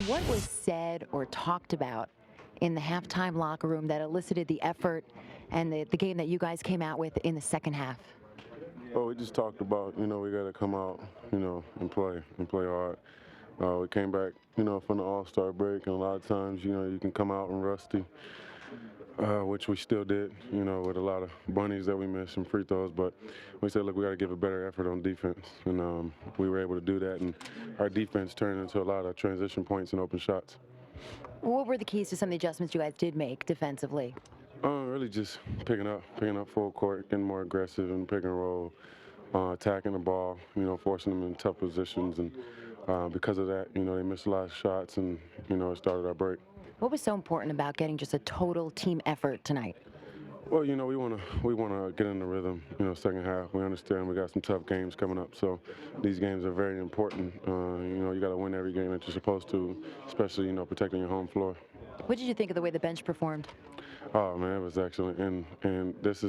What was said or talked about in the halftime locker room that elicited the effort and the game that you guys came out with in the second half? Well, we just talked about, we got to come out, and play hard. We came back, from the All-Star break, and a lot of times, you can come out and rusty, which we still did, with a lot of bunnies that we missed and free throws. But we said, look, we got to give a better effort on defense, and we were able to do that. And our defense turned into a lot of transition points and open shots. What were the keys to some of the adjustments you guys did make defensively? Really just picking up full court, getting more aggressive and pick and roll, attacking the ball, forcing them in tough positions. And because of that, they missed a lot of shots and, it started our break. What was so important about getting just a total team effort tonight? Well, we wanna get in the rhythm. Second half. We understand we got some tough games coming up, so these games are very important. You got to win every game that you're supposed to, especially protecting your home floor. What did you think of the way the bench performed? Oh man, it was excellent, and this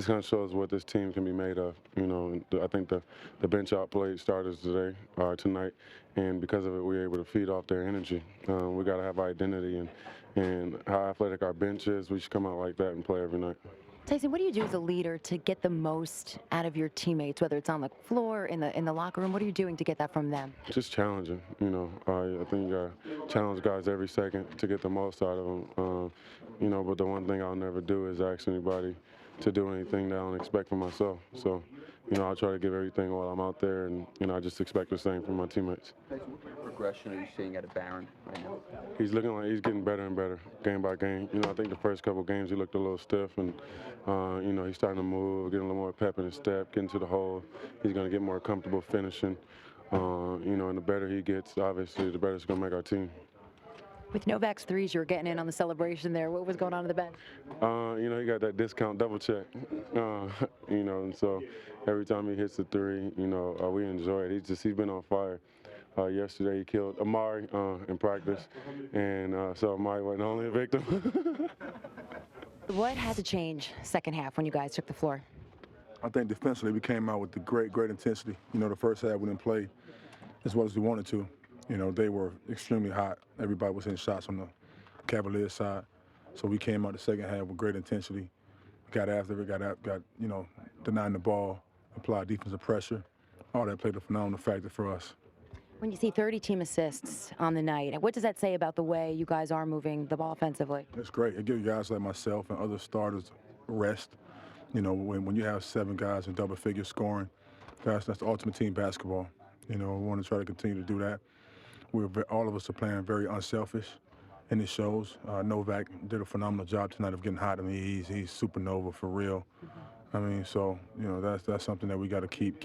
kind of shows what this team can be made of. I think the bench outplayed starters tonight, and because of it, we were able to feed off their energy. We got to have identity and how athletic our bench is. We should come out like that and play every night. Tyson, what do you do as a leader to get the most out of your teammates, whether it's on the floor, in the locker room? What are you doing to get that from them? Just challenging. I think you got to challenge guys every second to get the most out of them. But the one thing I'll never do is ask anybody to do anything that I don't expect from myself. So, I try to give everything while I'm out there, and I just expect the same from my teammates. What progression are you seeing out of Barron right now? He's looking like he's getting better and better game by game. I think the first couple games he looked a little stiff, and he's starting to move, getting a little more pep in his step, getting to the hole. He's going to get more comfortable finishing. And the better he gets, obviously, the better it's going to make our team. With Novak's threes, you were getting in on the celebration there. What was going on the bench? He got that discount double check. And so every time he hits the three, we enjoy it. He's been on fire. Yesterday he killed Amari in practice, and so Amari wasn't only a victim. What had to change second half when you guys took the floor? I think defensively we came out with the great intensity. The first half we didn't play as well as we wanted to. They were extremely hot. Everybody was hitting shots on the Cavaliers side. So we came out the second half with great intensity. Got after it, got denying the ball, applied defensive pressure. All that played a phenomenal factor for us. When you see 30 team assists on the night, what does that say about the way you guys are moving the ball offensively? It's great. It gives guys like myself and other starters rest. When you have 7 guys in double figures scoring, that's the ultimate team basketball. We want to try to continue to do that. All of us are playing very unselfish, and it shows. Novak did a phenomenal job tonight of getting hot. He's supernova for real. So that's something that we got to keep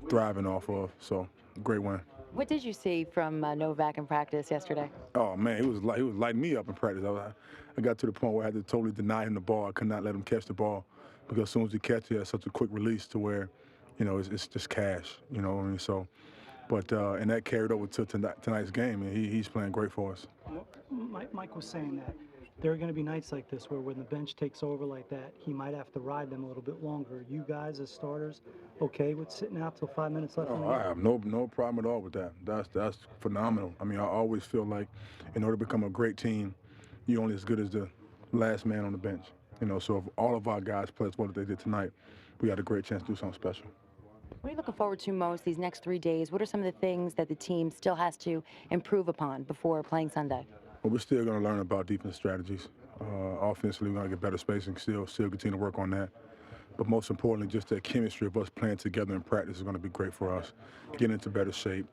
thriving off of. So great win. What did you see from Novak in practice yesterday? Oh man, he was lighting me up in practice. I got to the point where I had to totally deny him the ball. I could not let him catch the ball because as soon as he catches, he has such a quick release to where, it's just cash. So. But and that carried over to tonight's game, and he's playing great for us. Well, Mike was saying that there are going to be nights like this where when the bench takes over like that, he might have to ride them a little bit longer. You guys as starters, okay with sitting out till 5 minutes left? Oh, I have no problem at all with that. That's phenomenal. I always feel like in order to become a great team, you're only as good as the last man on the bench. So if all of our guys play as well as they did tonight, we got a great chance to do something special. What are you looking forward to most these next 3 days? What are some of the things that the team still has to improve upon before playing Sunday? Well, we're still going to learn about defense strategies. Offensively, we're going to get better spacing, still continue to work on that. But most importantly, just that chemistry of us playing together in practice is going to be great for us. Getting into better shape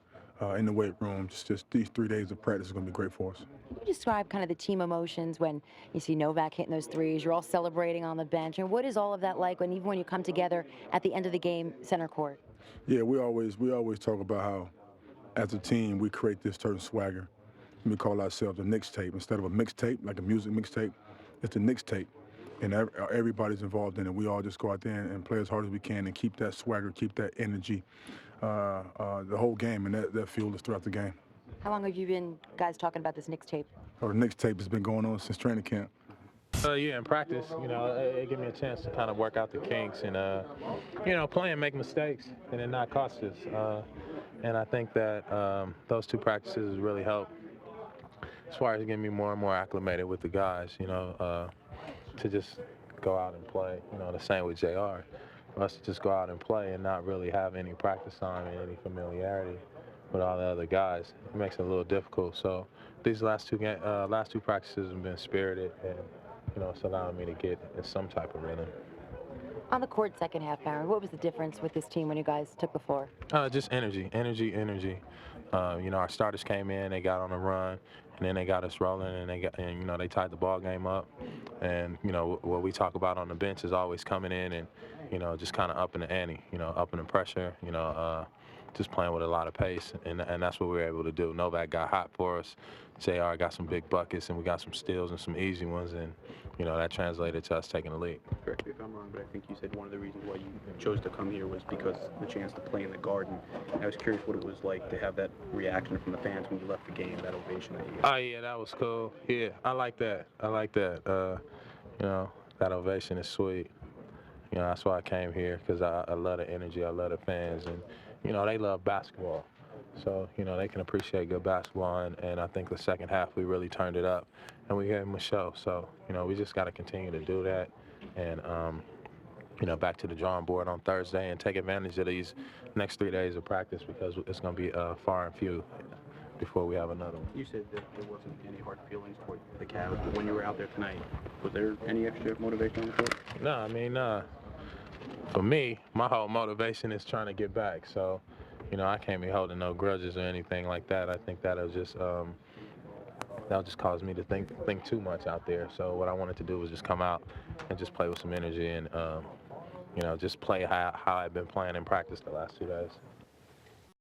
in the weight room, just these 3 days of practice is going to be great for us. Can you describe kind of the team emotions when you see Novak hitting those threes, you're all celebrating on the bench, and what is all of that like even when you come together at the end of the game, center court? Yeah, we always talk about how, as a team, we create this certain swagger. We call ourselves a Knicks tape. Instead of a mixtape, like a music mixtape, it's a Knicks tape. And everybody's involved in it. We all just go out there and play as hard as we can and keep that swagger, keep that energy the whole game, and that fueled us throughout the game. How long have you been guys talking about this Knicks tape? The Knicks tape has been going on since training camp. Yeah, in practice, it gave me a chance to kind of work out the kinks and, play and make mistakes and it not cost us. And I think that those 2 practices really helped as far as getting me more and more acclimated with the guys, to just go out and play. The same with JR. For us to just go out and play and not really have any practice time and any familiarity with all the other guys, it makes it a little difficult. So these last two practices have been spirited, and it's allowing me to get in some type of rhythm. On the court second half, Baron, what was the difference with this team when you guys took the floor? Just energy. Our starters came in, they got on a run, and then they got us rolling, and they tied the ball game up. And what we talk about on the bench is always coming in and just kind of upping the ante, upping the pressure, just playing with a lot of pace, and that's what we were able to do. Novak got hot for us. JR got some big buckets, and we got some steals and some easy ones, and that translated to us taking the lead. Correct me if I'm wrong, but I think you said one of the reasons why you chose to come here was because the chance to play in the Garden. I was curious what it was like to have that reaction from the fans when you left the game, that ovation that you got. Oh yeah, that was cool. Yeah, I like that. That ovation is sweet. That's why I came here, because I love the energy, I love the fans, and they love basketball. So, they can appreciate good basketball, and I think the second half we really turned it up, and we gave them a show. So, we just got to continue to do that, and, back to the drawing board on Thursday and take advantage of these next 3 days of practice, because it's going to be far and few before we have another one. You said that there wasn't any hard feelings toward the Cavs, but when you were out there tonight, was there any extra motivation on the court? No, I mean, for me, my whole motivation is trying to get back. So, I can't be holding no grudges or anything like that. I think that'll just cause me to think too much out there. So what I wanted to do was just come out and just play with some energy and just play how I've been playing in practice the last 2 days.